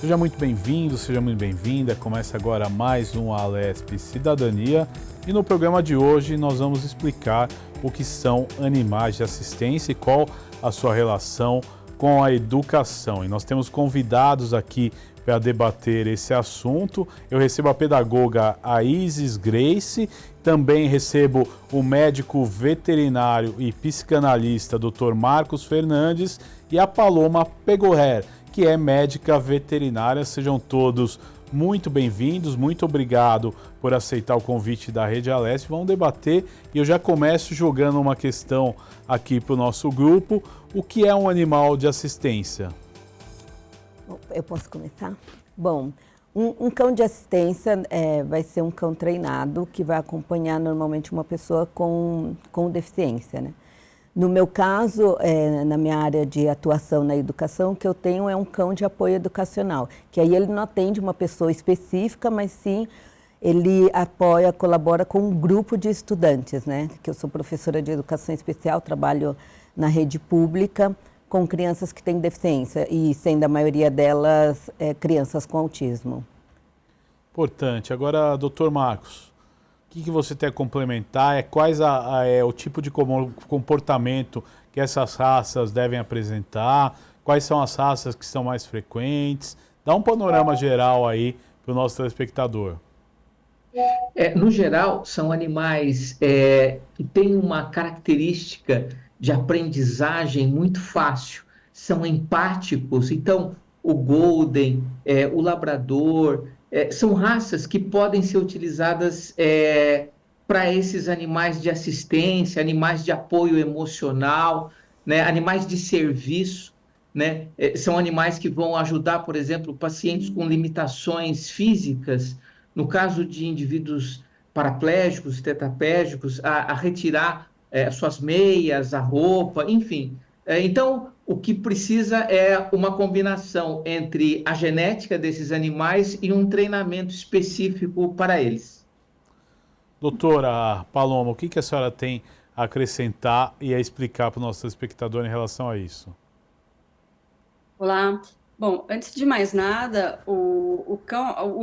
Seja muito bem-vindo, seja muito bem-vinda. Começa agora mais um Alesp Cidadania e no programa de hoje nós vamos explicar o que são animais de assistência e qual a sua relação com a educação. E nós temos convidados aqui para debater esse assunto. Eu recebo a pedagoga Isis Grace, também recebo o médico veterinário e psicanalista Dr. Marcos Fernandes e a Paloma Pegorrer, que é médica veterinária. Sejam todos muito bem-vindos, muito obrigado por aceitar o convite da Rede Alesp. Vamos debater e eu já começo jogando uma questão aqui para o nosso grupo. O que é um animal de assistência? Eu posso começar? Bom, um cão de assistência vai ser um cão treinado que vai acompanhar normalmente uma pessoa com deficiência, né? No meu caso, na minha área de atuação na educação, o que eu tenho é um cão de apoio educacional, que aí ele não atende uma pessoa específica, mas sim ele apoia, colabora com um grupo de estudantes, né? Que eu sou professora de educação especial, trabalho na rede pública com crianças que têm deficiência e sendo a maioria delas crianças com autismo. Importante. Agora, doutor Marcos, o que você tem a complementar? Quais o tipo de comportamento que essas raças devem apresentar? Quais são as raças que são mais frequentes? Dá um panorama geral aí para o nosso telespectador. No geral, são animais que têm uma característica de aprendizagem muito fácil, são empáticos. Então, o Golden, o Labrador, são raças que podem ser utilizadas para esses animais de assistência, animais de apoio emocional, né, animais de serviço, né, são animais que vão ajudar, por exemplo, pacientes com limitações físicas, no caso de indivíduos paraplégicos, tetraplégicos, a retirar suas meias, a roupa, enfim. Então, o que precisa é uma combinação entre a genética desses animais e um treinamento específico para eles. Doutora Paloma, o que a senhora tem a acrescentar e a explicar para o nosso espectador em relação a isso? Olá. Bom, antes de mais nada, o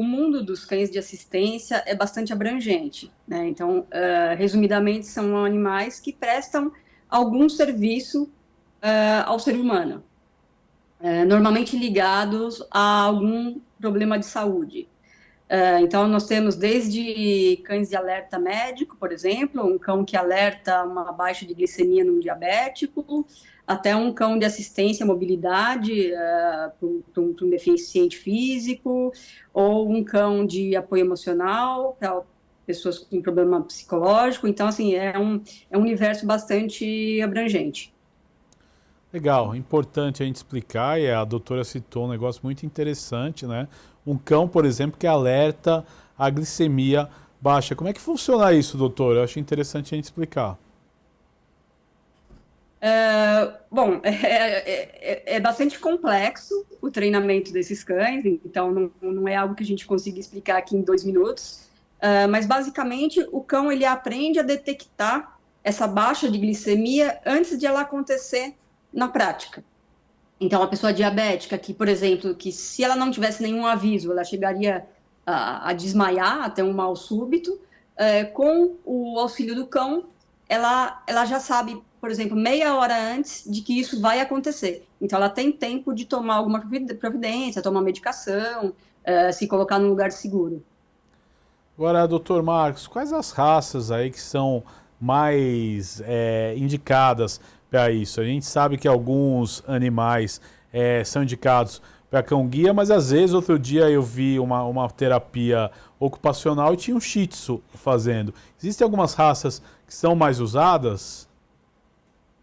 mundo dos cães de assistência é bastante abrangente, né? Então, resumidamente, são animais que prestam algum serviço ao ser humano, normalmente ligados a algum problema de saúde. Então, nós temos desde cães de alerta médico, por exemplo, um cão que alerta uma baixa de glicemia num diabético, até um cão de assistência à mobilidade para um deficiente físico, ou um cão de apoio emocional para pessoas com problema psicológico. Então, assim, é um universo bastante abrangente. Legal, importante a gente explicar, e a doutora citou um negócio muito interessante, né? Um cão, por exemplo, que alerta a glicemia baixa. Como é que funciona isso, doutor? Eu acho interessante a gente explicar. Bom, é bastante complexo o treinamento desses cães, então não é algo que a gente consiga explicar aqui em 2 minutos, mas basicamente o cão ele aprende a detectar essa baixa de glicemia antes de ela acontecer na prática. Então, a pessoa diabética, que, por exemplo, que se ela não tivesse nenhum aviso, ela chegaria a desmaiar, até um mal súbito, com o auxílio do cão, ela já sabe, por exemplo, meia hora antes de que isso vai acontecer. Então, ela tem tempo de tomar alguma providência, tomar medicação, se colocar num lugar seguro. Agora, doutor Marcos, quais as raças aí que são mais indicadas para isso? A gente sabe que alguns animais são indicados para cão-guia, mas às vezes, outro dia eu vi uma terapia ocupacional e tinha um Shih Tzu fazendo. Existem algumas raças que são mais usadas?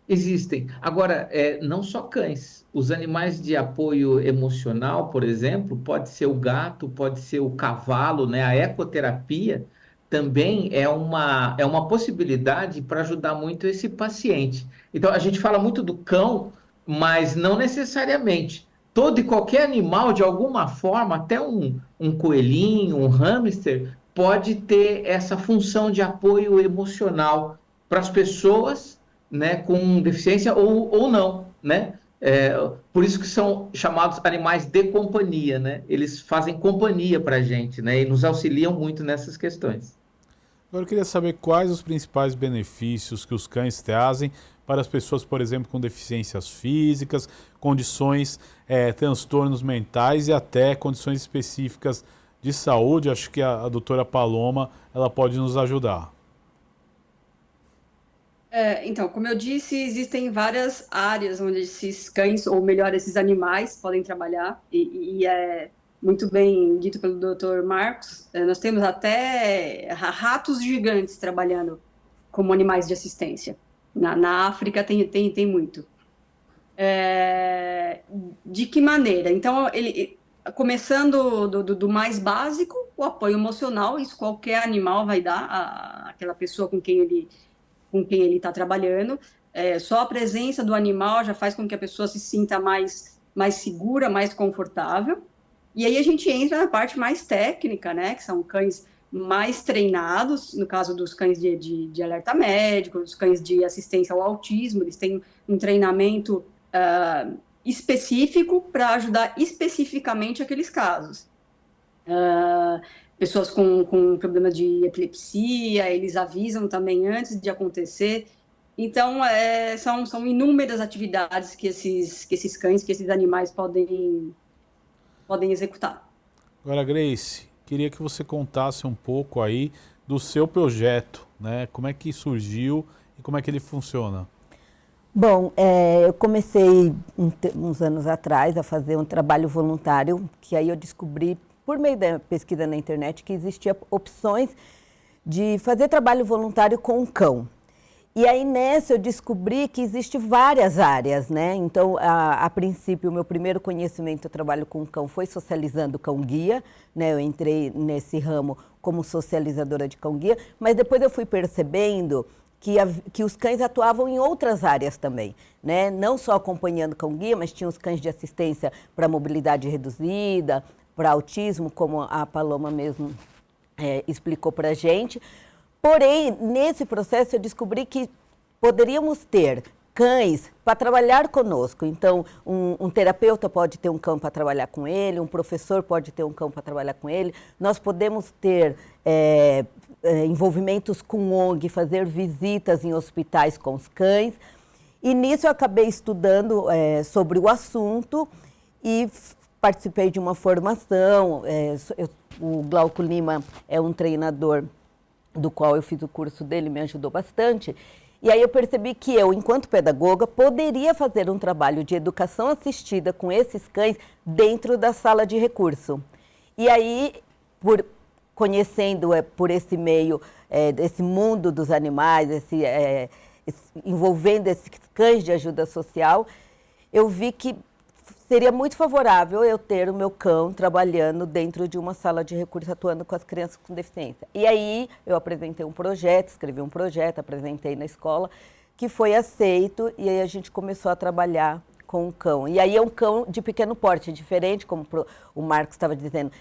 Existem. Agora, não só cães. Os animais de apoio emocional, por exemplo, pode ser o gato, pode ser o cavalo, né? A ecoterapia também é uma possibilidade para ajudar muito esse paciente. Então, a gente fala muito do cão, mas não necessariamente. Todo e qualquer animal, de alguma forma, até um coelhinho, um hamster, pode ter essa função de apoio emocional para as pessoas, né, com deficiência ou não, né? Por isso que são chamados animais de companhia, né? Eles fazem companhia para a gente, né? E nos auxiliam muito nessas questões. Agora eu queria saber quais os principais benefícios que os cães trazem para as pessoas, por exemplo, com deficiências físicas, condições, transtornos mentais e até condições específicas de saúde. Acho que a doutora Paloma ela pode nos ajudar. Então, como eu disse, existem várias áreas onde esses cães, ou melhor, esses animais, podem trabalhar, e é muito bem dito pelo Dr. Marcos. Nós temos até ratos gigantes trabalhando como animais de assistência. Na África tem muito. De que maneira? Então, começando do mais básico, o apoio emocional, isso qualquer animal vai dar àquela pessoa com quem ele está trabalhando. Só a presença do animal já faz com que a pessoa se sinta mais segura, mais confortável. E aí a gente entra na parte mais técnica, né, que são cães mais treinados, no caso dos cães de alerta médico, dos cães de assistência ao autismo, eles têm um treinamento específico para ajudar especificamente aqueles casos. Pessoas com problema de epilepsia, eles avisam também antes de acontecer. Então, são inúmeras atividades que esses cães, que esses animais podem executar. Agora, Grace, queria que você contasse um pouco aí do seu projeto, né? Como é que surgiu e como é que ele funciona? Bom, eu comecei uns anos atrás a fazer um trabalho voluntário, que aí eu descobri, por meio da pesquisa na internet, que existia opções de fazer trabalho voluntário com um cão. E aí nessa eu descobri que existem várias áreas, né? Então, a princípio, o meu primeiro conhecimento, eu trabalho com cão, foi socializando cão-guia, né? Eu entrei nesse ramo como socializadora de cão-guia, mas depois eu fui percebendo que os cães atuavam em outras áreas também, né? Não só acompanhando cão-guia, mas tinha os cães de assistência para mobilidade reduzida, para autismo, como a Paloma mesmo explicou para a gente. Porém, nesse processo eu descobri que poderíamos ter cães para trabalhar conosco. Então, um terapeuta pode ter um cão para trabalhar com ele, um professor pode ter um cão para trabalhar com ele. Nós podemos ter envolvimentos com ONG, fazer visitas em hospitais com os cães. E nisso eu acabei estudando sobre o assunto e participei de uma formação. O Glauco Lima é um treinador do qual eu fiz o curso dele, me ajudou bastante. E aí eu percebi que eu, enquanto pedagoga, poderia fazer um trabalho de educação assistida com esses cães dentro da sala de recurso. E aí, conhecendo por esse meio, esse mundo dos animais, envolvendo esses cães de ajuda social, eu vi que seria muito favorável eu ter o meu cão trabalhando dentro de uma sala de recurso, atuando com as crianças com deficiência. E aí eu apresentei um projeto, escrevi um projeto, apresentei na escola, que foi aceito, e aí a gente começou a trabalhar com o cão. E aí é um cão de pequeno porte, diferente, como o Marcos estava dizendo.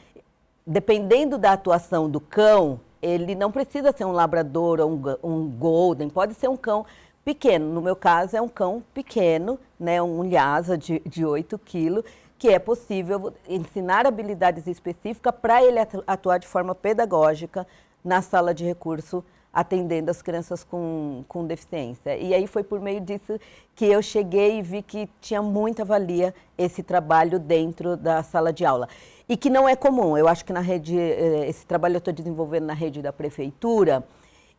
Dependendo da atuação do cão, ele não precisa ser um labrador ou um golden, pode ser um cão pequeno. No meu caso, é um cão pequeno, né, um Lhasa de 8 quilos, que é possível ensinar habilidades específicas para ele atuar de forma pedagógica na sala de recurso, atendendo as crianças com deficiência. E aí foi por meio disso que eu cheguei e vi que tinha muita valia esse trabalho dentro da sala de aula. E que não é comum. Eu acho que na rede, esse trabalho eu estou desenvolvendo na rede da prefeitura,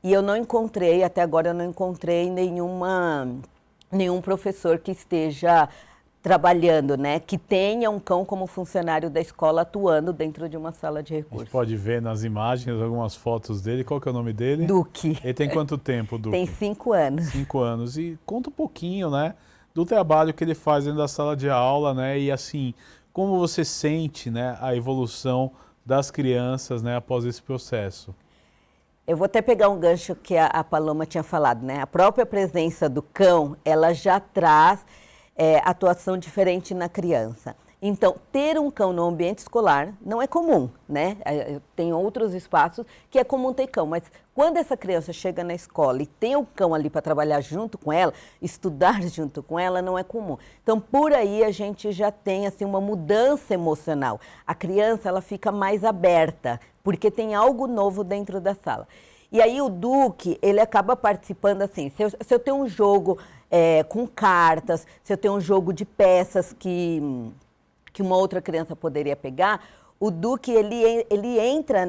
e eu não encontrei, até agora eu não encontrei nenhum professor que esteja trabalhando, né? Que tenha um cão como funcionário da escola atuando dentro de uma sala de recursos. A gente pode ver nas imagens algumas fotos dele. Qual que é o nome dele? Duque. Ele tem quanto tempo, Duque? Tem 5 anos. 5 anos. E conta um pouquinho, né? Do trabalho que ele faz dentro da sala de aula, né? E assim, como você sente, né? A evolução das crianças, né? Após esse processo. Eu vou até pegar um gancho que a Paloma tinha falado, né? A própria presença do cão, ela já traz atuação diferente na criança. Então, ter um cão no ambiente escolar não é comum, né? Tem outros espaços que é comum ter cão, mas quando essa criança chega na escola e tem o cão ali para trabalhar junto com ela, estudar junto com ela, não é comum. Então, por aí a gente já tem assim uma mudança emocional. A criança, ela fica mais aberta, porque tem algo novo dentro da sala. E aí o Duque, ele acaba participando assim, se eu tenho um jogo com cartas, se eu tenho um jogo de peças que uma outra criança poderia pegar, o Duque, ele entra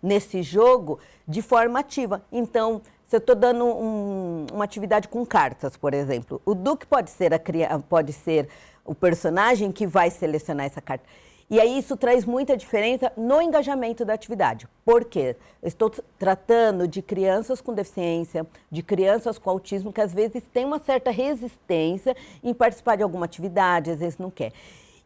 nesse jogo de forma ativa. Então, se eu estou dando uma atividade com cartas, por exemplo, o Duque pode ser o personagem que vai selecionar essa carta. E aí isso traz muita diferença no engajamento da atividade. Por quê? Eu estou tratando de crianças com deficiência, de crianças com autismo, que às vezes têm uma certa resistência em participar de alguma atividade, às vezes não quer.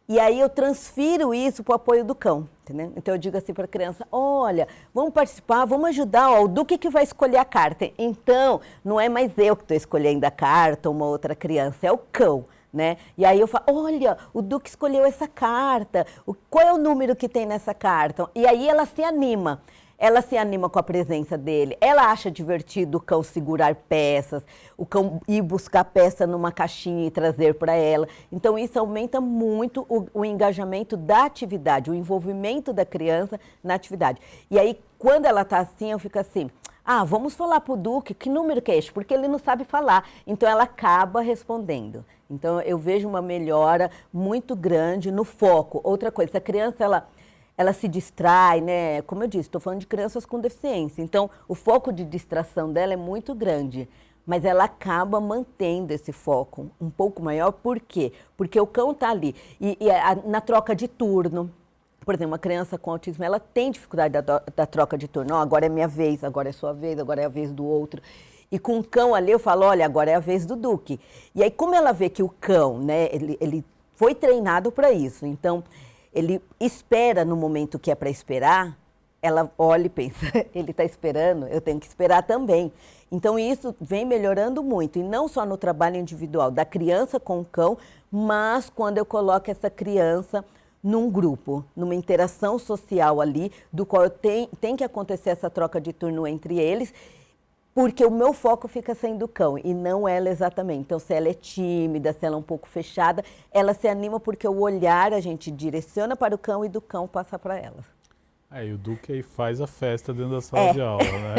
E aí eu transfiro isso para o apoio do cão, entendeu? Então eu digo assim para a criança, olha, vamos participar, vamos ajudar, ó, o Duque que vai escolher a carta. Então, não é mais eu que estou escolhendo a carta ou uma outra criança, é o cão, né? E aí eu falo, olha, o Duque escolheu essa carta, qual é o número que tem nessa carta? E aí ela se anima. Ela se anima com a presença dele, ela acha divertido o cão segurar peças, o cão ir buscar peça numa caixinha e trazer para ela. Então isso aumenta muito o engajamento da atividade, o envolvimento da criança na atividade. E aí quando ela está assim, eu fico assim, vamos falar para o Duque, que número que é este? Porque ele não sabe falar, então ela acaba respondendo. Então eu vejo uma melhora muito grande no foco. Outra coisa, se a criança ela se distrai, né? Como eu disse, estou falando de crianças com deficiência. Então, o foco de distração dela é muito grande, mas ela acaba mantendo esse foco um pouco maior. Por quê? Porque o cão está ali. Na troca de turno, por exemplo, uma criança com autismo, ela tem dificuldade da troca de turno. Agora é minha vez, agora é sua vez, agora é a vez do outro. E com o cão ali, eu falo, olha, agora é a vez do Duque. E aí, como ela vê que o cão, né, ele foi treinado para isso, então ele espera no momento que é para esperar, ela olha e pensa, ele está esperando, eu tenho que esperar também. Então isso vem melhorando muito, e não só no trabalho individual da criança com o cão, mas quando eu coloco essa criança num grupo, numa interação social ali, do qual tem que acontecer essa troca de turno entre eles, porque o meu foco fica sendo o cão e não ela exatamente. Então, se ela é tímida, se ela é um pouco fechada, ela se anima porque o olhar a gente direciona para o cão e do cão passa para ela. E o Duque aí faz a festa dentro da sala de aula, né?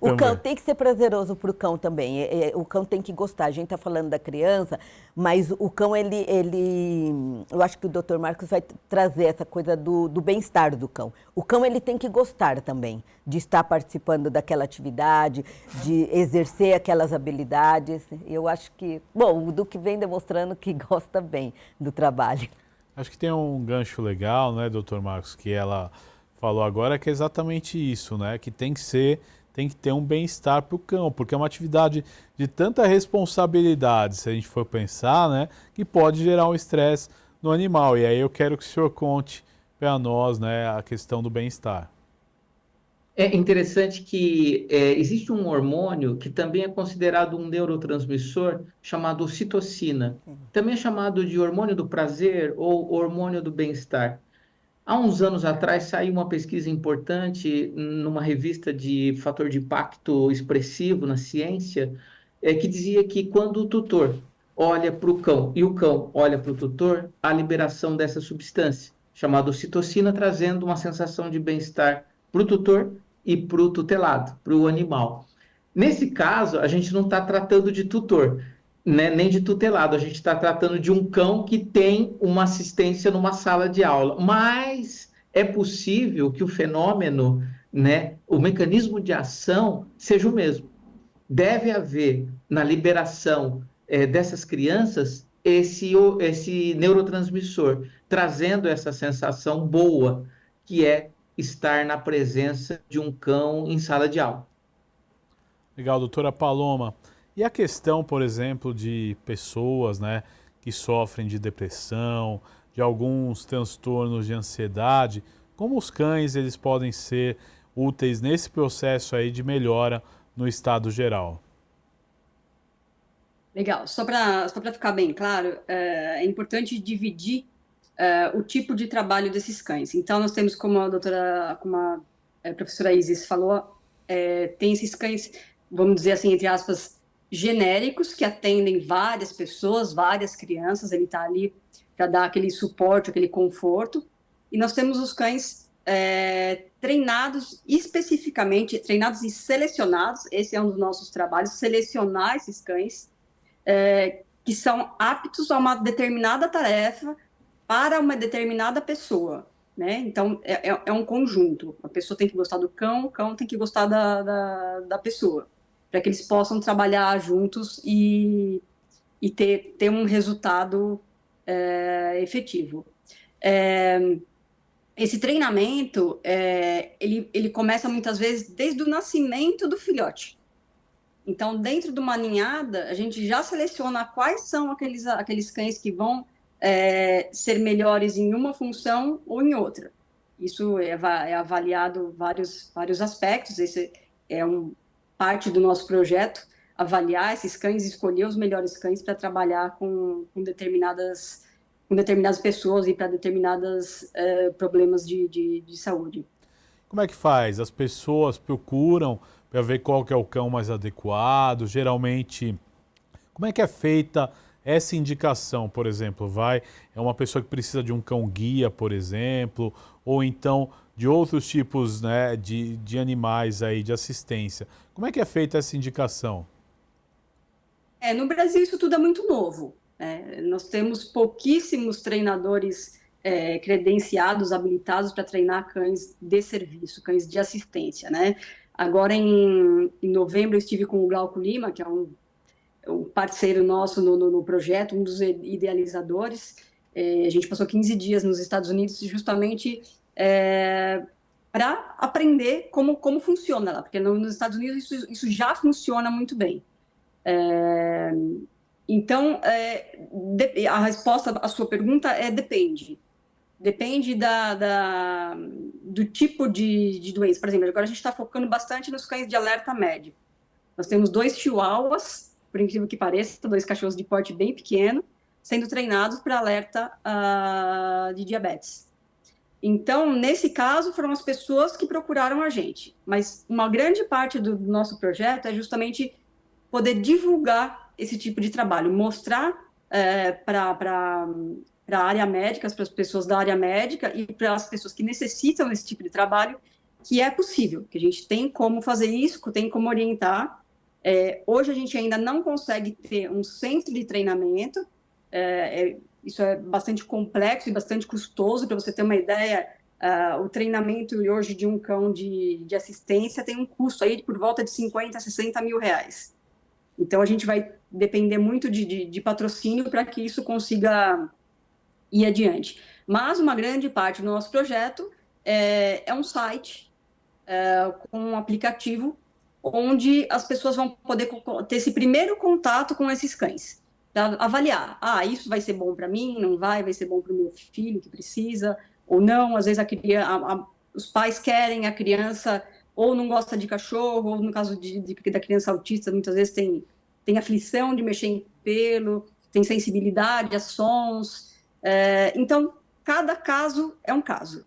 O cão tem que ser prazeroso para o cão também. O cão tem que gostar. A gente está falando da criança, mas o cão, eu acho que o Dr. Marcos vai trazer essa coisa do bem-estar do cão. O cão, ele tem que gostar também de estar participando daquela atividade, de exercer aquelas habilidades. Eu acho que, o Duque vem demonstrando que gosta bem do trabalho. Acho que tem um gancho legal, né, Dr. Marcos, que ela falou agora, que é exatamente isso, né? Que tem que ter um bem-estar para o cão, porque é uma atividade de tanta responsabilidade, se a gente for pensar, né? Que pode gerar um estresse no animal. E aí eu quero que o senhor conte para nós, né, a questão do bem-estar. É interessante que existe um hormônio que também é considerado um neurotransmissor chamado ocitocina. Também é chamado de hormônio do prazer ou hormônio do bem-estar. Há uns anos atrás saiu uma pesquisa importante numa revista de fator de impacto expressivo na ciência, que dizia que quando o tutor olha para o cão e o cão olha para o tutor, há liberação dessa substância, chamada ocitocina, trazendo uma sensação de bem-estar para o tutor e para o tutelado, para o animal. Nesse caso, a gente não está tratando de tutor, né, nem de tutelado, a gente está tratando de um cão que tem uma assistência numa sala de aula, mas é possível que o fenômeno, né, o mecanismo de ação seja o mesmo. Deve haver na liberação dessas crianças esse neurotransmissor, trazendo essa sensação boa, que é estar na presença de um cão em sala de aula. Legal, doutora Paloma. E a questão, por exemplo, de pessoas, né, que sofrem de depressão, de alguns transtornos de ansiedade, como os cães eles podem ser úteis nesse processo aí de melhora no estado geral? Legal. Só para ficar bem claro, é importante dividir o tipo de trabalho desses cães. Então, nós temos, como a professora Isis falou, tem esses cães, vamos dizer assim, entre aspas, genéricos, que atendem várias pessoas, várias crianças, ele está ali para dar aquele suporte, aquele conforto. E nós temos os cães treinados especificamente, treinados e selecionados, esse é um dos nossos trabalhos, selecionar esses cães que são aptos a uma determinada tarefa para uma determinada pessoa, né? Então, é um conjunto. A pessoa tem que gostar do cão, o cão tem que gostar da pessoa, para que eles possam trabalhar juntos e ter um resultado efetivo. Esse treinamento, ele começa muitas vezes desde o nascimento do filhote. Então, dentro de uma ninhada, a gente já seleciona quais são aqueles cães que vão ser melhores em uma função ou em outra. Isso é avaliado vários aspectos, esse é parte do nosso projeto, avaliar esses cães, escolher os melhores cães para trabalhar com determinadas pessoas e para determinados problemas de saúde. Como é que faz? As pessoas procuram para ver qual que é o cão mais adequado? Geralmente, como é que é feita essa indicação, por exemplo? É uma pessoa que precisa de um cão guia, por exemplo, ou então de outros tipos, né, de animais aí, de assistência. Como é que é feita essa indicação? No Brasil isso tudo é muito novo. Nós temos pouquíssimos treinadores credenciados, habilitados para treinar cães de serviço, cães de assistência, né? Agora, em novembro, eu estive com o Glauco Lima, que é um parceiro nosso no projeto, um dos idealizadores. A gente passou 15 dias nos Estados Unidos justamente para aprender como funciona lá, porque nos Estados Unidos isso já funciona muito bem. Então, a resposta à sua pergunta depende. Depende do tipo de doença. Por exemplo, agora a gente está focando bastante nos cães de alerta médio. Nós temos 2 chihuahuas, por incrível que pareça, 2 cachorros de porte bem pequeno, sendo treinados para alerta de diabetes. Então, nesse caso, foram as pessoas que procuraram a gente. Mas uma grande parte do nosso projeto é justamente poder divulgar esse tipo de trabalho, mostrar para a área médica, para as pessoas da área médica e para as pessoas que necessitam desse tipo de trabalho, que é possível, que a gente tem como fazer isso, tem como orientar. Hoje a gente ainda não consegue ter um centro de treinamento, isso é bastante complexo e bastante custoso. Para você ter uma ideia, o treinamento hoje de um cão de assistência tem um custo aí por volta de 50 a 60 mil reais. Então, a gente vai depender muito de patrocínio para que isso consiga ir adiante. Mas uma grande parte do nosso projeto é um site com um aplicativo onde as pessoas vão poder ter esse primeiro contato com esses cães, para avaliar, isso vai ser bom para mim, não vai ser bom para o meu filho que precisa, ou não. Às vezes os pais querem, a criança ou não gosta de cachorro, ou no caso da criança autista, muitas vezes tem aflição de mexer em pelo, tem sensibilidade a sons. Então, cada caso é um caso.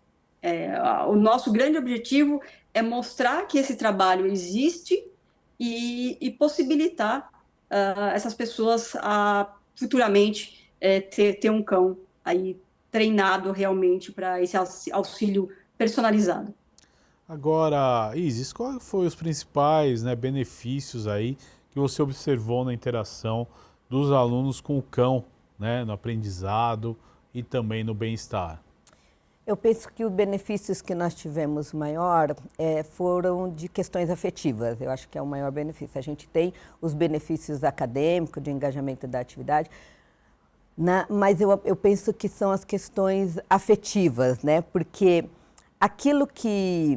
O nosso grande objetivo é mostrar que esse trabalho existe e possibilitar essas pessoas a futuramente ter um cão aí treinado realmente para esse auxílio personalizado. Agora, Isis, quais foram os principais, né, benefícios aí que você observou na interação dos alunos com o cão, né, no aprendizado e também no bem-estar? Eu penso que os benefícios que nós tivemos maior foram de questões afetivas. Eu acho que é o maior benefício. A gente tem os benefícios acadêmicos, de engajamento da atividade, mas eu penso que são as questões afetivas, né? Porque aquilo que...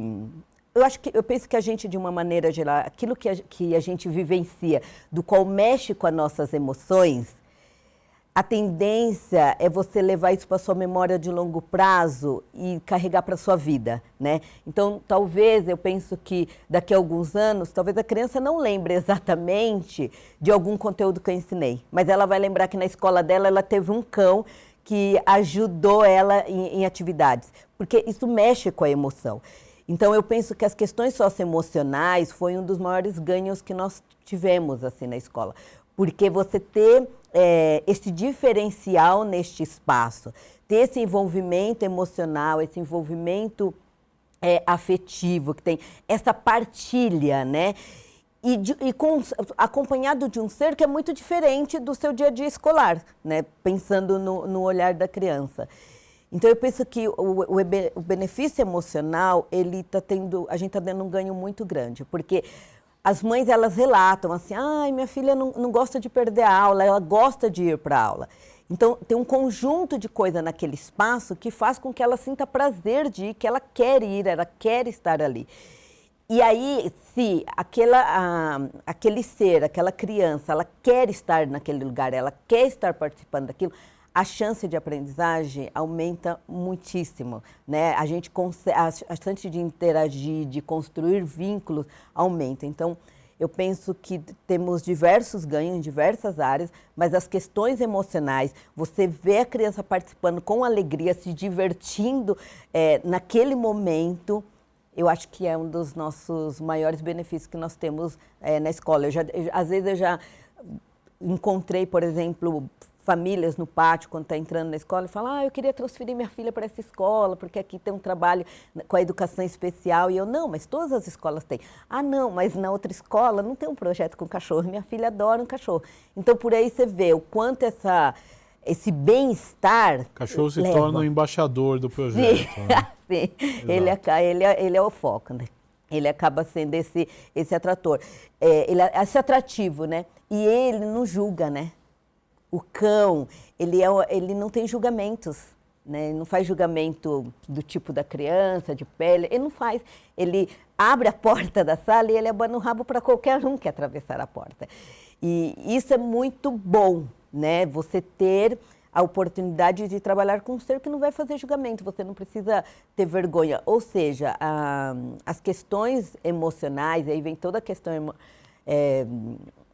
Eu penso que a gente, de uma maneira geral, aquilo que a gente vivencia, do qual mexe com as nossas emoções, a tendência é você levar isso para a sua memória de longo prazo e carregar para a sua vida, né? Então, talvez, eu penso que daqui a alguns anos, talvez a criança não lembre exatamente de algum conteúdo que eu ensinei, mas ela vai lembrar que na escola dela ela teve um cão que ajudou ela em atividades, porque isso mexe com a emoção. Então, eu penso que as questões socioemocionais foi um dos maiores ganhos que nós tivemos assim, na escola, porque você ter esse diferencial neste espaço, ter esse envolvimento emocional, esse envolvimento afetivo, que tem essa partilha, né? Acompanhado de um ser que é muito diferente do seu dia a dia escolar, né? Pensando no olhar da criança. Então, eu penso que o benefício emocional, a gente está dando um ganho muito grande, porque as mães, elas relatam assim, minha filha não gosta de perder a aula, ela gosta de ir para a aula. Então, tem um conjunto de coisa naquele espaço que faz com que ela sinta prazer de ir, que ela quer ir, ela quer estar ali. E aí, se aquele ser, aquela criança, ela quer estar naquele lugar, ela quer estar participando daquilo, a chance de aprendizagem aumenta muitíssimo, né? A chance de interagir, de construir vínculos aumenta. Então, eu penso que temos diversos ganhos em diversas áreas, mas as questões emocionais, você vê a criança participando com alegria, se divertindo naquele momento, eu acho que é um dos nossos maiores benefícios que nós temos na escola. Às vezes eu já encontrei, por exemplo, famílias no pátio, quando está entrando na escola, e falam, eu queria transferir minha filha para essa escola, porque aqui tem um trabalho com a educação especial. E eu, não, mas todas as escolas têm. Não, mas na outra escola não tem um projeto com cachorro. Minha filha adora um cachorro. Então, por aí você vê o quanto esse bem-estar... O cachorro se leva. torna o embaixador do projeto. Sim, né? sim. Ele é o foco, né? Ele acaba sendo esse atrator. Ele é esse atrativo, né? E ele não julga, né? O cão, ele não tem julgamentos, né? Ele não faz julgamento do tipo da criança, de pele, ele não faz. Ele abre a porta da sala e ele abana o rabo para qualquer um que atravessar a porta. E isso é muito bom, né? Você ter a oportunidade de trabalhar com um ser que não vai fazer julgamento, você não precisa ter vergonha. Ou seja, as questões emocionais, aí vem toda a questão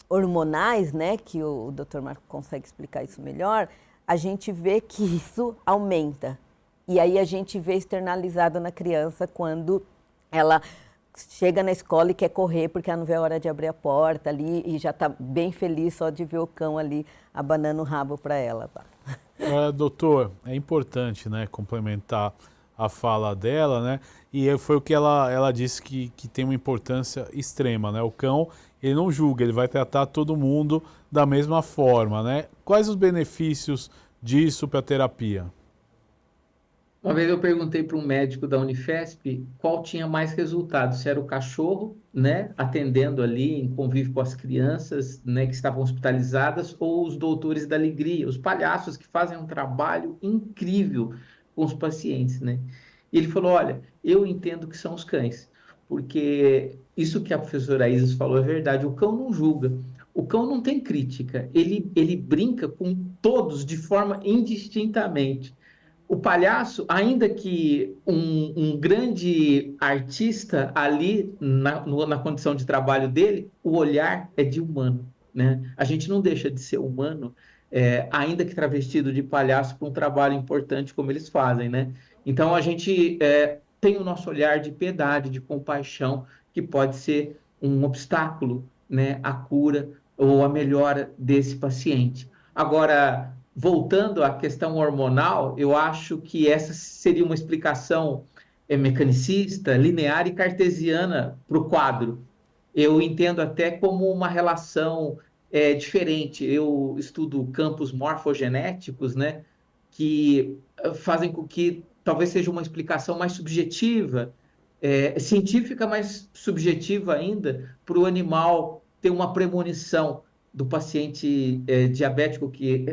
hormonais, né, que o Dr. Marco consegue explicar isso melhor, a gente vê que isso aumenta. E aí a gente vê externalizado na criança quando ela chega na escola e quer correr porque ela não vê a hora de abrir a porta ali e já está bem feliz só de ver o cão ali abanando o rabo para ela. Tá? Doutor, é importante, né, complementar a fala dela, né? E foi o que ela disse que tem uma importância extrema, né? O cão, ele não julga, ele vai tratar todo mundo da mesma forma, né? Quais os benefícios disso para a terapia? Uma vez eu perguntei para um médico da Unifesp qual tinha mais resultado, se era o cachorro, né, atendendo ali em convívio com as crianças, né, que estavam hospitalizadas, ou os doutores da alegria, os palhaços que fazem um trabalho incrível com os pacientes, né? E ele falou, olha, eu entendo que são os cães, porque isso que a professora Isis falou é verdade, o cão não julga, o cão não tem crítica, ele brinca com todos de forma indistintamente. O palhaço, ainda que um grande artista ali na condição de trabalho dele, o olhar é de humano, né? A gente não deixa de ser humano, ainda que travestido de palhaço, para um trabalho importante como eles fazem, né? Então a gente tem o nosso olhar de piedade, de compaixão, que pode ser um obstáculo, né, à cura ou à melhora desse paciente. Agora, voltando à questão hormonal, eu acho que essa seria uma explicação mecanicista, linear e cartesiana para o quadro. Eu entendo até como uma relação diferente. Eu estudo campos morfogenéticos, né, que fazem com que talvez seja uma explicação mais subjetiva, científica, mas subjetiva ainda, para o animal ter uma premonição do paciente diabético que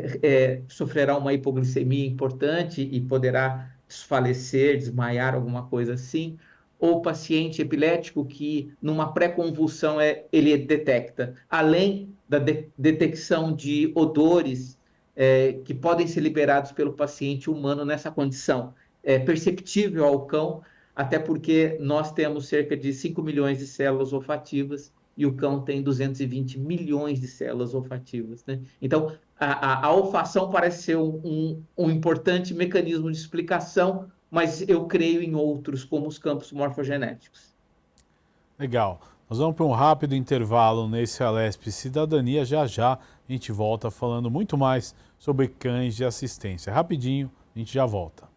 sofrerá uma hipoglicemia importante e poderá falecer, desmaiar, alguma coisa assim, ou paciente epilético que numa pré-convulsão ele detecta, além da detecção de odores que podem ser liberados pelo paciente humano nessa condição. É perceptível ao cão, até porque nós temos cerca de 5 milhões de células olfativas e o cão tem 220 milhões de células olfativas, né? Então, a olfação parece ser um importante mecanismo de explicação, mas eu creio em outros, como os campos morfogenéticos. Legal. Nós vamos para um rápido intervalo nesse Alesp Cidadania. Já já a gente volta falando muito mais sobre cães de assistência. Rapidinho, a gente já volta.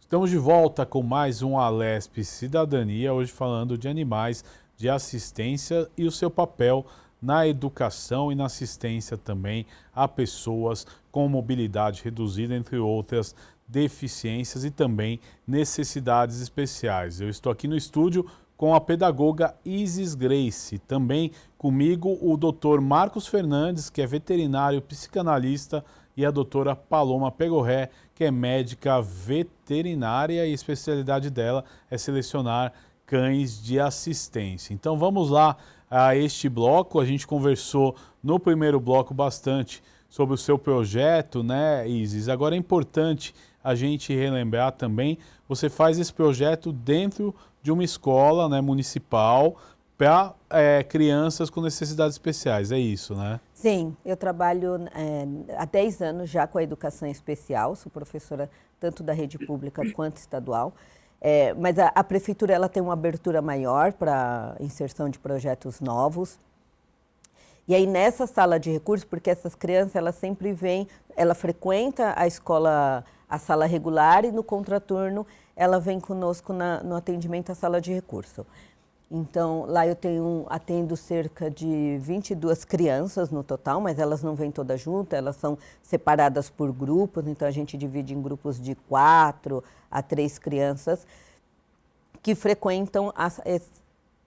Estamos de volta com mais um Alesp Cidadania, hoje falando de animais de assistência e o seu papel na educação e na assistência também a pessoas com mobilidade reduzida, entre outras deficiências e também necessidades especiais. Eu estou aqui no estúdio com a pedagoga Isis Grace, também comigo o Dr. Marcos Fernandes, que é veterinário psicanalista, e a doutora Paloma Pegorré, que é médica veterinária e a especialidade dela é selecionar cães de assistência. Então vamos lá a este bloco. A gente conversou no primeiro bloco bastante sobre o seu projeto, né, Isis? Agora é importante a gente relembrar também, você faz esse projeto dentro de uma escola, né, municipal para crianças com necessidades especiais, é isso, né? Sim, eu trabalho há 10 anos já com a educação especial, sou professora tanto da rede pública quanto estadual, mas a prefeitura ela tem uma abertura maior para inserção de projetos novos. E aí nessa sala de recursos, porque essas crianças elas sempre vêm, ela frequenta a escola, a sala regular e no contraturno ela vem conosco no atendimento à sala de recurso. Então, lá eu atendo cerca de 22 crianças no total, mas elas não vêm todas juntas, elas são separadas por grupos, então a gente divide em grupos de 4 a 3 crianças que frequentam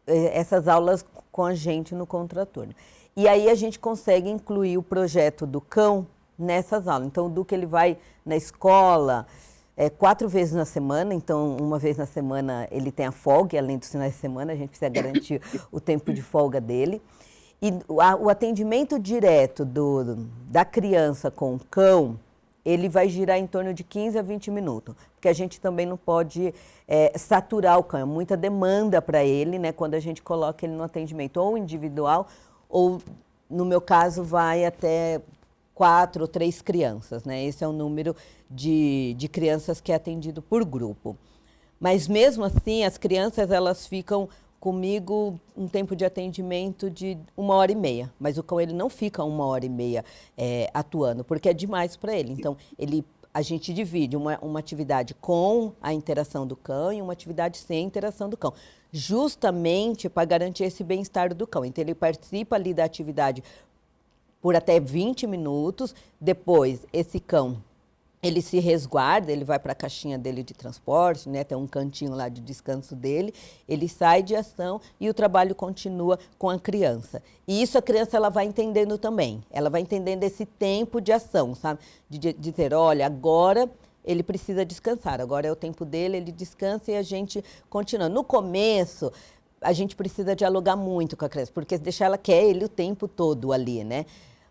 essas aulas com a gente no contraturno. E aí a gente consegue incluir o projeto do cão nessas aulas. Então, o Duque ele vai na escola 4 vezes na semana, então uma vez na semana ele tem a folga, e além dos finais de semana a gente precisa garantir o tempo de folga dele. E o atendimento direto da criança com o cão, ele vai girar em torno de 15 a 20 minutos, porque a gente também não pode saturar o cão, é muita demanda para ele, né, quando a gente coloca ele no atendimento ou individual, ou no meu caso vai até 4 ou 3 crianças, né? Esse é o número de crianças que é atendido por grupo. Mas mesmo assim, as crianças elas ficam comigo um tempo de atendimento de 1h30, mas o cão ele não fica 1h30 atuando, porque é demais para ele. Então, a gente divide uma atividade com a interação do cão e uma atividade sem a interação do cão, justamente para garantir esse bem-estar do cão. Então, ele participa ali da atividade por até 20 minutos, depois esse cão, ele se resguarda, ele vai para a caixinha dele de transporte, né? Tem um cantinho lá de descanso dele, ele sai de ação e o trabalho continua com a criança. E isso a criança ela vai entendendo também, ela vai entendendo esse tempo de ação, sabe? De dizer, olha, agora ele precisa descansar, agora é o tempo dele, ele descansa e a gente continua. No começo, a gente precisa dialogar muito com a criança, porque deixar ela quer ele o tempo todo ali, né?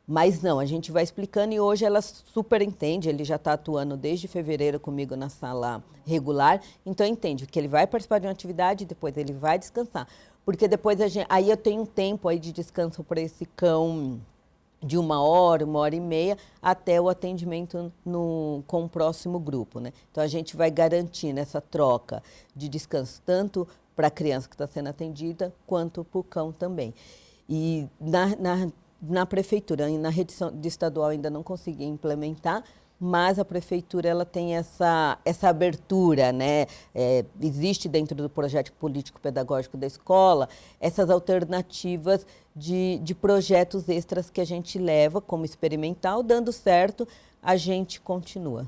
Mas não, a gente vai explicando e hoje ela super entende, ele já está atuando desde fevereiro comigo na sala regular, então entende que ele vai participar de uma atividade e depois ele vai descansar. Porque depois aí eu tenho um tempo aí de descanso para esse cão de 1h, 1h30, até o atendimento com o próximo grupo, né? Então a gente vai garantindo essa troca de descanso, tanto para a criança que está sendo atendida, quanto para o cão também. E na prefeitura, na rede estadual ainda não consegui implementar, mas a prefeitura ela tem essa abertura, né? Existe dentro do projeto político-pedagógico da escola essas alternativas de projetos extras que a gente leva como experimental, dando certo, a gente continua.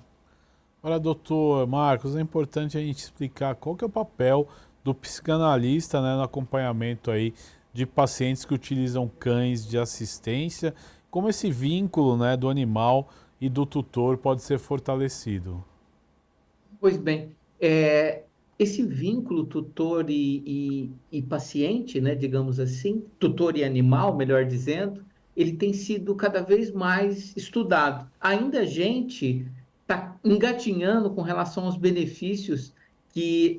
Olha, doutor Marcos, é importante a gente explicar qual que é o papel do psicanalista, né, no acompanhamento aí de pacientes que utilizam cães de assistência, como esse vínculo, né, do animal e do tutor pode ser fortalecido. Pois bem, esse vínculo tutor e paciente, né, digamos assim, tutor e animal, melhor dizendo, ele tem sido cada vez mais estudado. Ainda a gente está engatinhando com relação aos benefícios que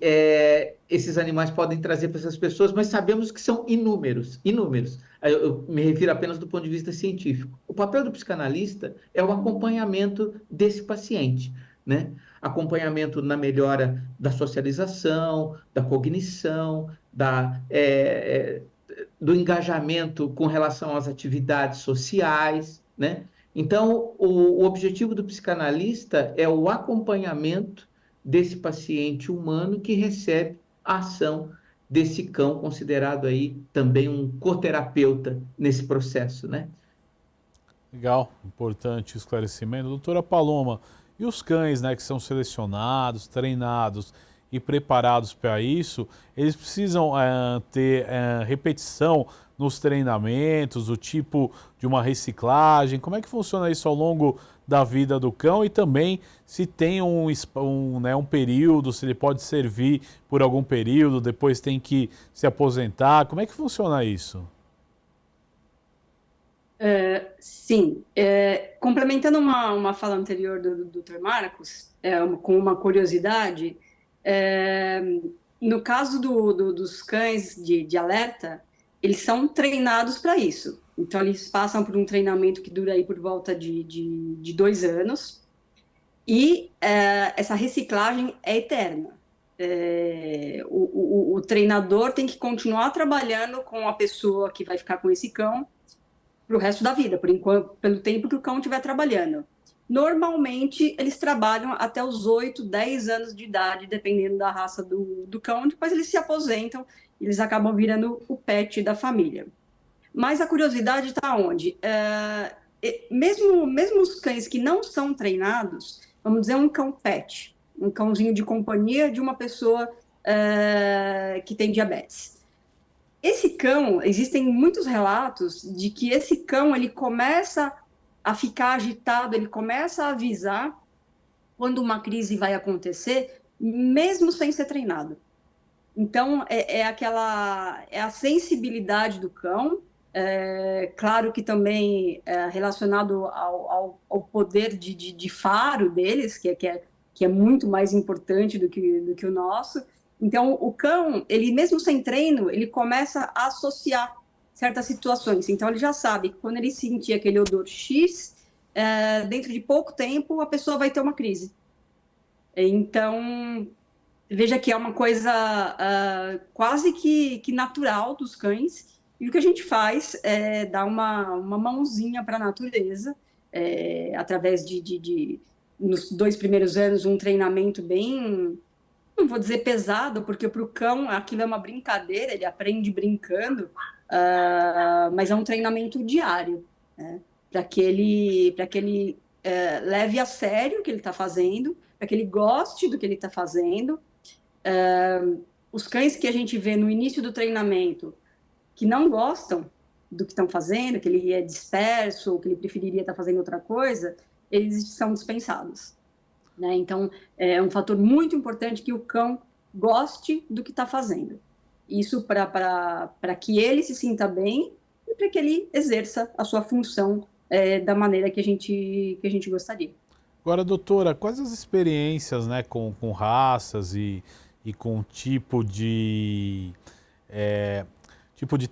esses animais podem trazer para essas pessoas, mas sabemos que são inúmeros, inúmeros. Eu me refiro apenas do ponto de vista científico. O papel do psicanalista é o acompanhamento desse paciente, né? Acompanhamento na melhora da socialização, da cognição, do engajamento com relação às atividades sociais, né? Então, o objetivo do psicanalista é o acompanhamento desse paciente humano que recebe a ação desse cão, considerado aí também um coterapeuta nesse processo, né? Legal, importante o esclarecimento. Doutora Paloma, e os cães, né, que são selecionados, treinados e preparados para isso, eles precisam ter repetição nos treinamentos, o tipo de uma reciclagem? Como é que funciona isso ao longo da vida do cão? E também se tem um período, se ele pode servir por algum período, depois tem que se aposentar. Como é que funciona isso? Sim, complementando uma fala anterior do Dr. Marcos, com uma curiosidade, é, no caso dos cães de alerta, eles são treinados para isso. Então, eles passam por um treinamento que dura aí por volta de 2 anos, e essa reciclagem é eterna. O treinador tem que continuar trabalhando com a pessoa que vai ficar com esse cão para o resto da vida, por enquanto, pelo tempo que o cão estiver trabalhando. Normalmente, eles trabalham até os 8, 10 anos de idade, dependendo da raça do cão. Depois eles se aposentam, eles acabam virando o pet da família. Mas a curiosidade está onde? Mesmo os cães que não são treinados, vamos dizer um cão pet, um cãozinho de companhia de uma pessoa que tem diabetes. Esse cão, existem muitos relatos de que esse cão, ele começa a ficar agitado, ele começa a avisar quando uma crise vai acontecer, mesmo sem ser treinado. Então, é a sensibilidade do cão, claro que também relacionado ao poder de faro deles, que é muito mais importante do que o nosso. Então, o cão, ele mesmo sem treino, ele começa a associar certas situações. Então, ele já sabe que quando ele sentir aquele odor X, dentro de pouco tempo, a pessoa vai ter uma crise. Então, veja que é uma coisa quase que natural dos cães. E o que a gente faz é dar uma mãozinha para a natureza, através nos 2 primeiros anos, um treinamento bem, não vou dizer pesado, porque para o cão aquilo é uma brincadeira, ele aprende brincando, mas é um treinamento diário, né? Para que ele leve a sério o que ele está fazendo, para que ele goste do que ele está fazendo. Os cães que a gente vê no início do treinamento, que não gostam do que estão fazendo, que ele é disperso, ou que ele preferiria estar fazendo outra coisa, eles são dispensados, né? Então, é um fator muito importante que o cão goste do que está fazendo. Isso para que ele se sinta bem e para que ele exerça a sua função da maneira que a gente gostaria. Agora, doutora, quais as experiências, né, com raças e com tipo de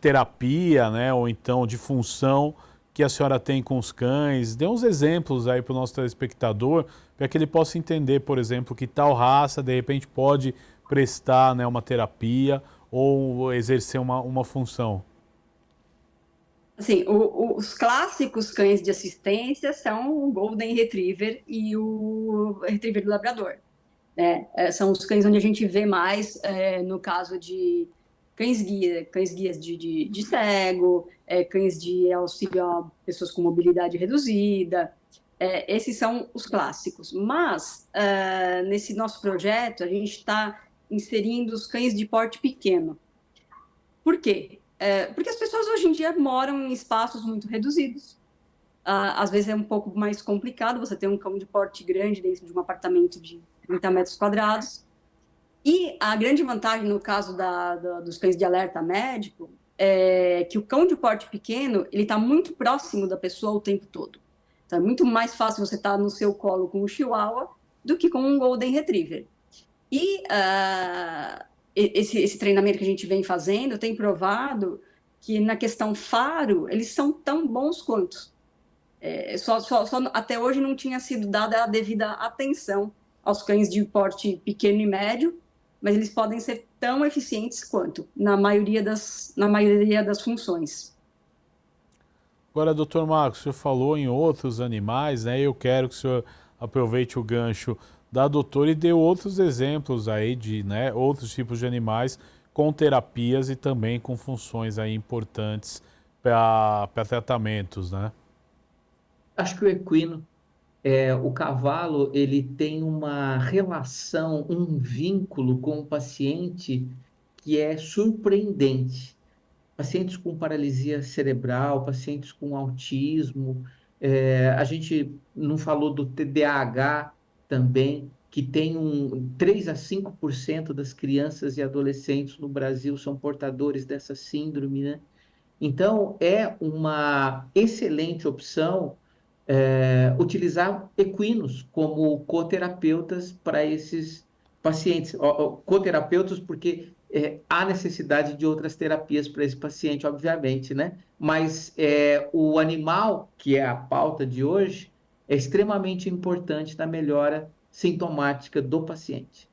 terapia, né, ou então de função que a senhora tem com os cães? Dê uns exemplos aí para o nosso telespectador, para que ele possa entender, por exemplo, que tal raça de repente pode prestar, né, uma terapia ou exercer uma função. Assim, os clássicos cães de assistência são o Golden Retriever e o Retriever do Labrador, né? São os cães onde a gente vê mais, no caso de cães guias de cego, cães de auxílio a pessoas com mobilidade reduzida. Esses são os clássicos. Mas, nesse nosso projeto, a gente está inserindo os cães de porte pequeno. Por quê? Porque as pessoas hoje em dia moram em espaços muito reduzidos. Às vezes é um pouco mais complicado você ter um cão de porte grande dentro de um apartamento de 30 metros quadrados. E a grande vantagem no caso dos cães de alerta médico é que o cão de porte pequeno, ele está muito próximo da pessoa o tempo todo. Então, é muito mais fácil você estar no seu colo com um chihuahua do que com um golden retriever. E esse treinamento que a gente vem fazendo tem provado que na questão faro, eles são tão bons quanto. Só até hoje não tinha sido dada a devida atenção aos cães de porte pequeno e médio, mas eles podem ser tão eficientes quanto, na maioria das funções. Agora, doutor Marcos, o senhor falou em outros animais, né? Eu quero que o senhor aproveite o gancho da doutora e dê outros exemplos aí de, né, outros tipos de animais com terapias e também com funções aí importantes para tratamentos, né? Acho que o equino, o cavalo, ele tem uma relação, um vínculo com o paciente que é surpreendente. Pacientes com paralisia cerebral, pacientes com autismo, a gente não falou do TDAH também, que tem 3 a 5% das crianças e adolescentes no Brasil são portadores dessa síndrome, né? Então, é uma excelente opção utilizar equinos como coterapeutas para esses pacientes. Coterapeutas porque há necessidade de outras terapias para esse paciente, obviamente, né? Mas o animal, que é a pauta de hoje, é extremamente importante na melhora sintomática do paciente.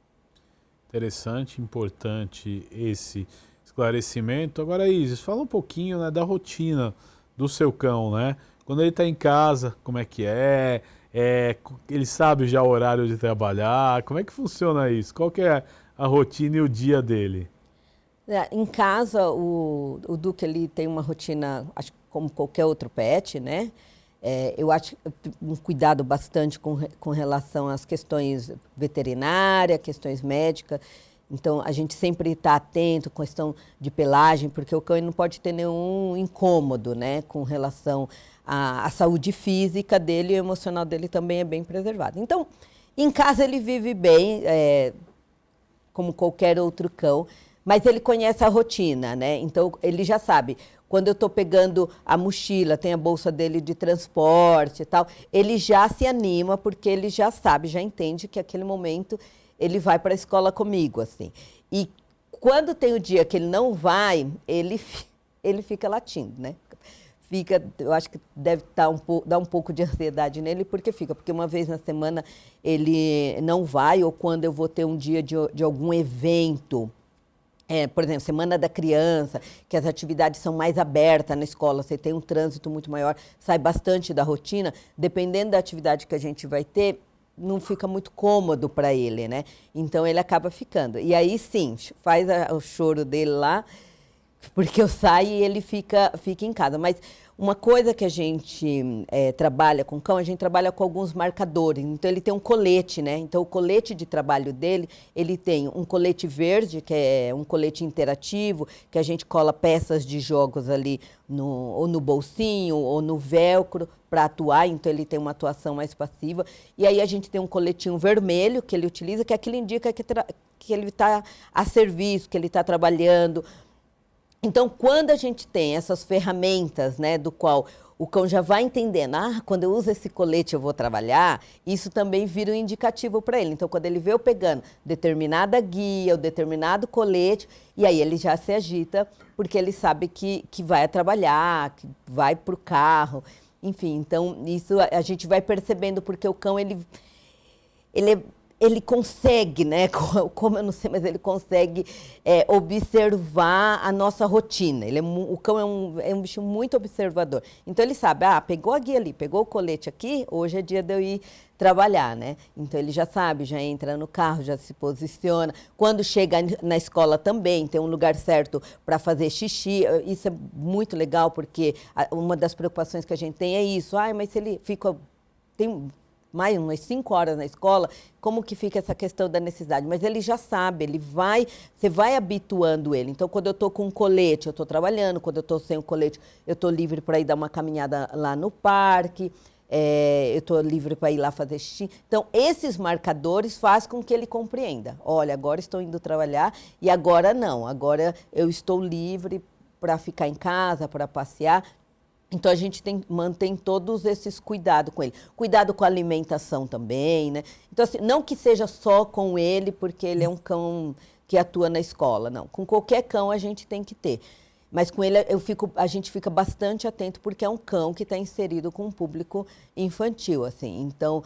Interessante, importante esse esclarecimento. Agora, Isis, fala um pouquinho, né, da rotina do seu cão, né? Quando ele está em casa, como é que é? Ele sabe já o horário de trabalhar? Como é que funciona isso? Qual que é a rotina e o dia dele? Em casa, o Duque ele tem uma rotina, acho que como qualquer outro pet, né? Eu acho um cuidado bastante com relação às questões veterinárias, questões médicas. Então, a gente sempre está atento com questão de pelagem, porque o cão não pode ter nenhum incômodo, né? Com relação à saúde física dele e emocional dele também é bem preservado. Então, em casa ele vive bem, como qualquer outro cão, mas ele conhece a rotina, né? Então, ele já sabe. Quando eu estou pegando a mochila, tem a bolsa dele de transporte e tal, ele já se anima, porque ele já sabe, já entende que aquele momento ele vai para a escola comigo, assim. E quando tem o dia que ele não vai, ele fica latindo, né? Eu acho que deve dar um pouco de ansiedade nele, porque uma vez na semana ele não vai, ou quando eu vou ter um dia de algum evento, por exemplo, Semana da Criança, que as atividades são mais abertas na escola, você tem um trânsito muito maior, sai bastante da rotina, dependendo da atividade que a gente vai ter, não fica muito cômodo para ele, né? Então ele acaba ficando. E aí sim, faz o choro dele lá, porque eu saio e ele fica em casa. Mas uma coisa que a gente trabalha com o cão, a gente trabalha com alguns marcadores. Então, ele tem um colete, né? Então, o colete de trabalho dele, ele tem um colete verde, que é um colete interativo, que a gente cola peças de jogos ali ou no bolsinho ou no velcro para atuar. Então, ele tem uma atuação mais passiva. E aí, a gente tem um coletinho vermelho que ele utiliza, que aquilo indica que ele está a serviço, que ele está trabalhando. Então, quando a gente tem essas ferramentas, né, do qual o cão já vai entendendo, quando eu uso esse colete eu vou trabalhar, isso também vira um indicativo para ele. Então, quando ele vê eu pegando determinada guia, ou determinado colete, e aí ele já se agita, porque ele sabe que vai trabalhar, que vai para o carro, enfim. Então, isso a gente vai percebendo, porque o cão, ele consegue, né, como eu não sei, mas ele consegue observar a nossa rotina. O cão é um bicho muito observador. Então, ele sabe, pegou a guia ali, pegou o colete aqui, hoje é dia de eu ir trabalhar, né? Então, ele já sabe, já entra no carro, já se posiciona. Quando chega na escola também, tem um lugar certo para fazer xixi. Isso é muito legal, porque uma das preocupações que a gente tem é isso. Mas se ele fica... Tem mais umas 5 horas na escola, como que fica essa questão da necessidade? Mas ele já sabe, você vai habituando ele. Então, quando eu estou com um colete, eu estou trabalhando. Quando eu estou sem o colete, eu estou livre para ir dar uma caminhada lá no parque. eu estou livre para ir lá fazer xixi. Então, esses marcadores fazem com que ele compreenda. Olha, agora estou indo trabalhar e agora não. Agora eu estou livre para ficar em casa, para passear. Então, a gente mantém todos esses cuidados com ele. Cuidado com a alimentação também, né? Então, assim, não que seja só com ele, porque ele é um cão que atua na escola, não. Com qualquer cão a gente tem que ter. Mas com ele a gente fica bastante atento, porque é um cão que está inserido com um público infantil, assim. Então,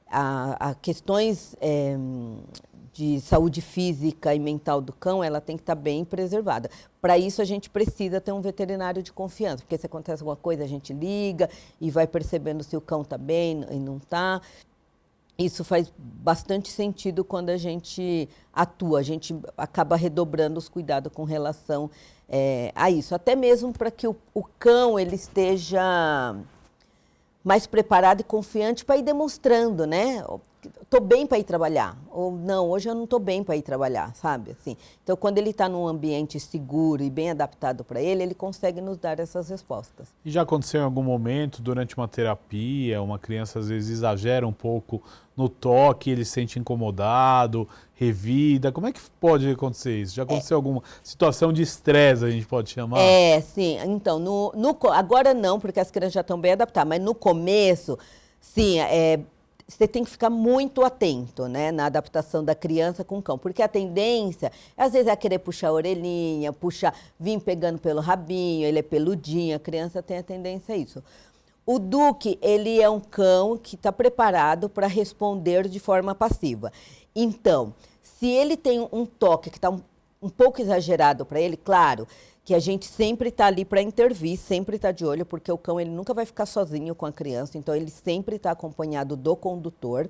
a questões de saúde física e mental do cão, ela tem que estar bem preservada. Para isso, a gente precisa ter um veterinário de confiança, porque se acontece alguma coisa, a gente liga e vai percebendo se o cão está bem e não está. Isso faz bastante sentido quando a gente atua, a gente acaba redobrando os cuidados com relação a isso. Até mesmo para que o cão ele esteja mais preparado e confiante para ir demonstrando, né? Estou bem para ir trabalhar, ou não, hoje eu não estou bem para ir trabalhar, sabe? Assim, então, quando ele está num ambiente seguro e bem adaptado para ele, ele consegue nos dar essas respostas. E já aconteceu em algum momento, durante uma terapia, uma criança às vezes exagera um pouco no toque, ele se sente incomodado, revida, como é que pode acontecer isso? Já aconteceu alguma situação de estresse, a gente pode chamar? Sim, então, agora não, porque as crianças já estão bem adaptadas, mas no começo, sim, você tem que ficar muito atento, né, na adaptação da criança com o cão, porque a tendência, às vezes, é querer puxar a orelhinha, vir pegando pelo rabinho, ele é peludinho, a criança tem a tendência a isso. O Duque, ele é um cão que está preparado para responder de forma passiva. Então, se ele tem um toque que está um pouco exagerado para ele, claro, que a gente sempre está ali para intervir, sempre está de olho, porque o cão ele nunca vai ficar sozinho com a criança, então ele sempre está acompanhado do condutor.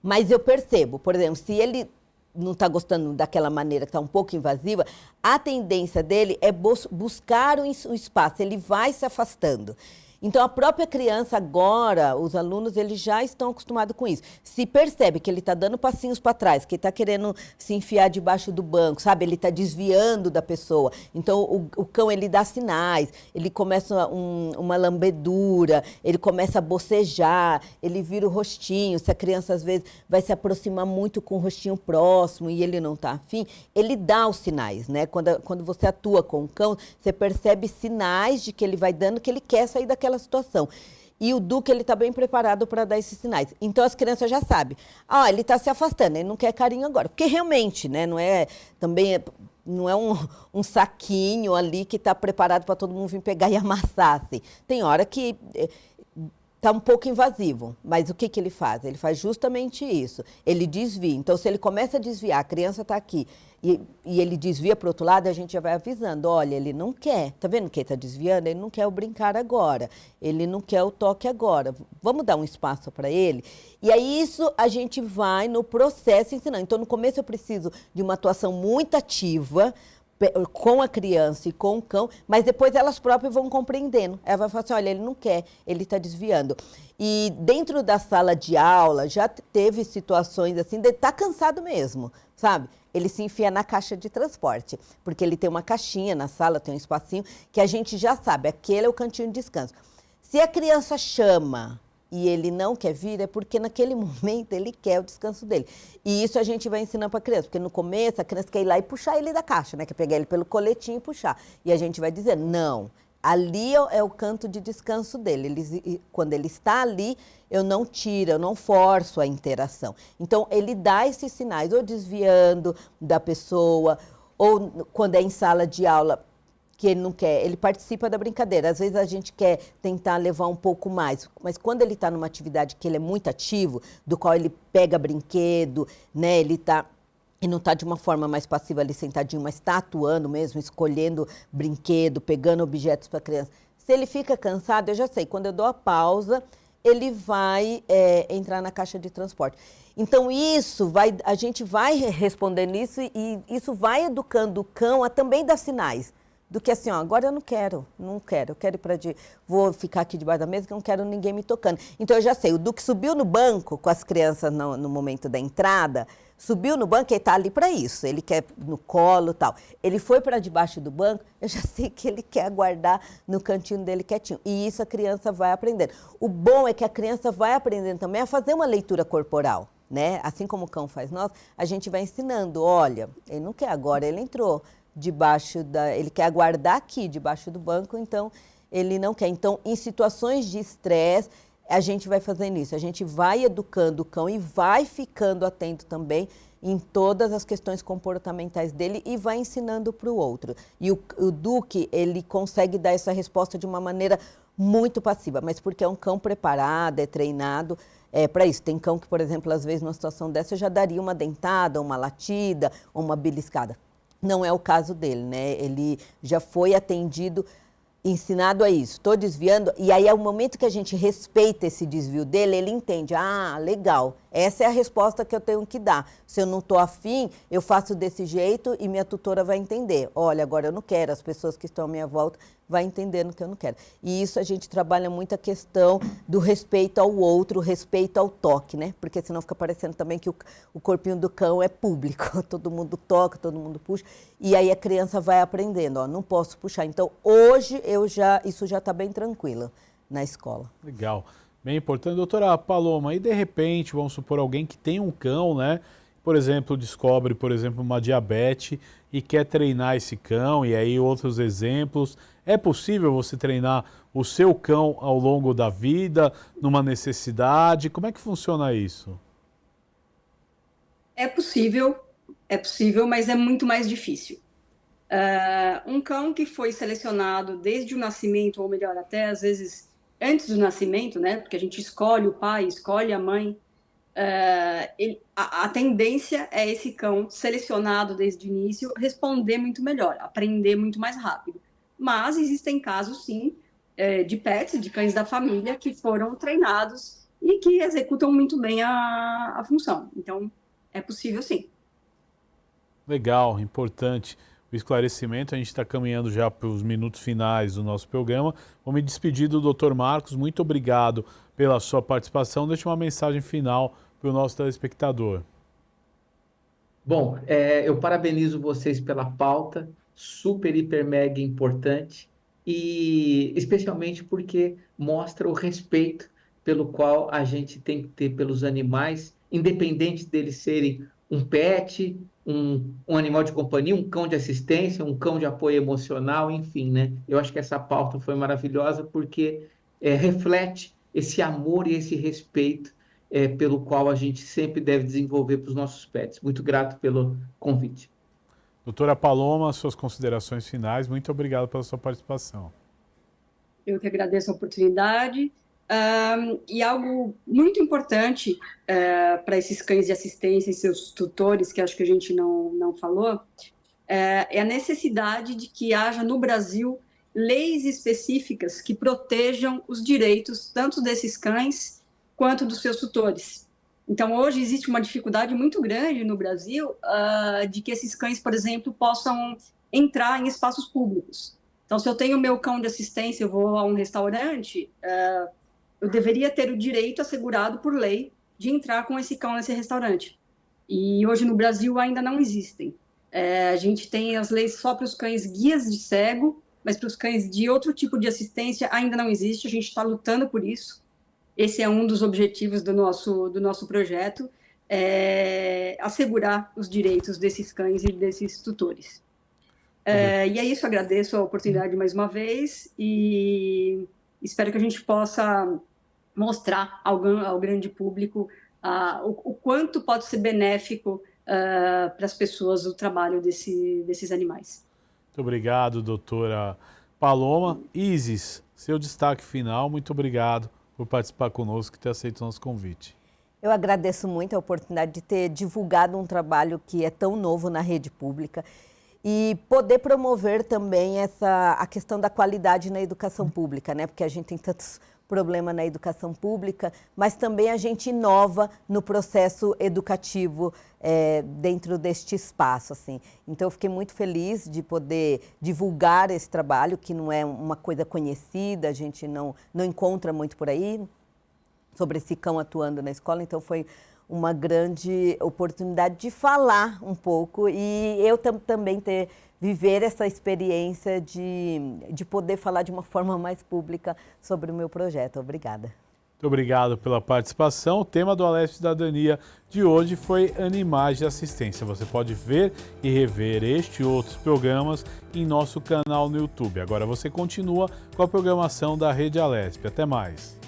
Mas eu percebo, por exemplo, se ele não está gostando daquela maneira que está um pouco invasiva, a tendência dele é buscar o espaço, ele vai se afastando. Então, a própria criança agora, os alunos, eles já estão acostumados com isso. Se percebe que ele está dando passinhos para trás, que ele está querendo se enfiar debaixo do banco, sabe? Ele está desviando da pessoa. Então, o cão, ele dá sinais, ele começa uma lambedura, ele começa a bocejar, ele vira o rostinho. Se a criança, às vezes, vai se aproximar muito com o rostinho próximo e ele não está afim, ele dá os sinais, né? Quando você atua com o cão, você percebe sinais de que ele vai dando, que ele quer sair daquela situação. E o Duque, ele está bem preparado para dar esses sinais. Então, as crianças já sabem. Ele está se afastando, ele não quer carinho agora. Porque realmente, né, não é um saquinho ali que está preparado para todo mundo vir pegar e amassar. Assim. Tem hora que está um pouco invasivo, mas o que ele faz? Ele faz justamente isso. Ele desvia. Então, se ele começa a desviar, a criança está aqui, e ele desvia para o outro lado, a gente já vai avisando. Olha, ele não quer. Tá vendo que ele está desviando? Ele não quer o brincar agora. Ele não quer o toque agora. Vamos dar um espaço para ele? E aí, isso a gente vai no processo ensinando. Então, no começo eu preciso de uma atuação muito ativa, com a criança e com o cão, mas depois elas próprias vão compreendendo. Ela vai falar assim, olha, ele não quer, ele está desviando. E dentro da sala de aula, já teve situações assim, de estar cansado mesmo, sabe? Ele se enfia na caixa de transporte, porque ele tem uma caixinha na sala, tem um espacinho, que a gente já sabe, aquele é o cantinho de descanso. Se a criança chama e ele não quer vir, é porque naquele momento ele quer o descanso dele. E isso a gente vai ensinando para a criança, porque no começo a criança quer ir lá e puxar ele da caixa, né? Quer pegar ele pelo coletinho e puxar. E a gente vai dizer, não, ali é o canto de descanso dele. Quando ele está ali, eu não tiro, eu não forço a interação. Então, ele dá esses sinais, ou desviando da pessoa, ou quando é em sala de aula, que ele não quer, ele participa da brincadeira. Às vezes a gente quer tentar levar um pouco mais, mas quando ele está numa atividade que ele é muito ativo, do qual ele pega brinquedo, né, ele não está de uma forma mais passiva ali sentadinho, mas está atuando mesmo, escolhendo brinquedo, pegando objetos para a criança. Se ele fica cansado, eu já sei, quando eu dou a pausa, ele vai entrar na caixa de transporte. Então, a gente vai respondendo isso e isso vai educando o cão a também dar sinais. Do que assim, agora eu não quero, eu quero ir vou ficar aqui debaixo da mesa que eu não quero ninguém me tocando. Então eu já sei, o Duque subiu no banco com as crianças no momento da entrada, Subiu no banco, ele está ali para isso, ele quer no colo e tal. Ele foi para debaixo do banco, eu já sei que ele quer aguardar no cantinho dele quietinho. E isso a criança vai aprendendo. O bom é que a criança vai aprendendo também a fazer uma leitura corporal, né? Assim como o cão faz nós, a gente vai ensinando, olha, ele não quer agora, ele entrou debaixo ele quer aguardar aqui, debaixo do banco, então ele não quer. Então, em situações de estresse, a gente vai fazendo isso, a gente vai educando o cão e vai ficando atento também em todas as questões comportamentais dele e vai ensinando para o outro. E o Duque, ele consegue dar essa resposta de uma maneira muito passiva, mas porque é um cão preparado, é treinado para isso. Tem cão que, por exemplo, às vezes numa situação dessa, eu já daria uma dentada, uma latida, ou uma beliscada. Não é o caso dele, né? Ele já foi atendido, ensinado a isso. Estou desviando, e aí é o momento que a gente respeita esse desvio dele, ele entende, legal, essa é a resposta que eu tenho que dar. Se eu não estou afim, eu faço desse jeito e minha tutora vai entender. Olha, agora eu não quero, as pessoas que estão à minha volta vai entendendo que eu não quero. E isso a gente trabalha muito a questão do respeito ao outro, respeito ao toque, né? Porque senão fica parecendo também que o corpinho do cão é público, todo mundo toca, todo mundo puxa, e aí a criança vai aprendendo, não posso puxar. Então, hoje isso já está bem tranquilo na escola. Legal. Bem importante. Doutora Paloma, e de repente, vamos supor, alguém que tem um cão, né? Por exemplo, descobre, uma diabetes e quer treinar esse cão, e aí outros exemplos. É possível você treinar o seu cão ao longo da vida, numa necessidade? Como é que funciona isso? É possível, mas é muito mais difícil. Um cão que foi selecionado desde o nascimento, ou melhor, até às vezes antes do nascimento, né? Porque a gente escolhe o pai, escolhe a mãe. A tendência é esse cão selecionado desde o início responder muito melhor, aprender muito mais rápido. Mas existem casos, sim, de pets, de cães da família, que foram treinados e que executam muito bem a função. Então, é possível, sim. Legal, importante o esclarecimento. A gente está caminhando já para os minutos finais do nosso programa. Vou me despedir do Dr. Marcos. Muito obrigado pela sua participação. Deixe uma mensagem final para o nosso telespectador. Bom, eu parabenizo vocês pela pauta, super, hiper, mega importante, e especialmente porque mostra o respeito pelo qual a gente tem que ter pelos animais, independente deles serem um pet, um animal de companhia, um cão de assistência, um cão de apoio emocional, enfim, né? Eu acho que essa pauta foi maravilhosa porque reflete esse amor e esse respeito pelo qual a gente sempre deve desenvolver para os nossos pets. Muito grato pelo convite. Doutora Paloma, suas considerações finais. Muito obrigado pela sua participação. Eu que agradeço a oportunidade. E algo muito importante para esses cães de assistência e seus tutores, que acho que a gente não falou, é a necessidade de que haja no Brasil leis específicas que protejam os direitos tanto desses cães quanto dos seus tutores. Então, hoje existe uma dificuldade muito grande no Brasil de que esses cães, por exemplo, possam entrar em espaços públicos. Então, se eu tenho meu cão de assistência, eu vou a um restaurante, eu deveria ter o direito assegurado por lei de entrar com esse cão nesse restaurante. E hoje no Brasil ainda não existem. A gente tem as leis só para os cães guias de cego, mas para os cães de outro tipo de assistência ainda não existe. A gente está lutando por isso. Esse é um dos objetivos do nosso projeto, assegurar os direitos desses cães e desses tutores. E é isso, agradeço a oportunidade mais uma vez e espero que a gente possa mostrar ao grande público o quanto pode ser benéfico para as pessoas o trabalho desses animais. Muito obrigado, doutora Paloma. Isis, seu destaque final, muito obrigado por participar conosco e ter aceito o nosso convite. Eu agradeço muito a oportunidade de ter divulgado um trabalho que é tão novo na rede pública e poder promover também a questão da qualidade na educação pública, né? Porque a gente tem tantos problemas na educação pública, mas também a gente inova no processo educativo dentro deste espaço, assim. Então, eu fiquei muito feliz de poder divulgar esse trabalho, que não é uma coisa conhecida, a gente não encontra muito por aí, sobre esse cão atuando na escola, então foi uma grande oportunidade de falar um pouco e eu também viver essa experiência de poder falar de uma forma mais pública sobre o meu projeto. Obrigada. Muito obrigado pela participação. O tema do Alesp Cidadania de hoje foi animais de assistência. Você pode ver e rever este e outros programas em nosso canal no YouTube. Agora você continua com a programação da Rede Alesp. Até mais.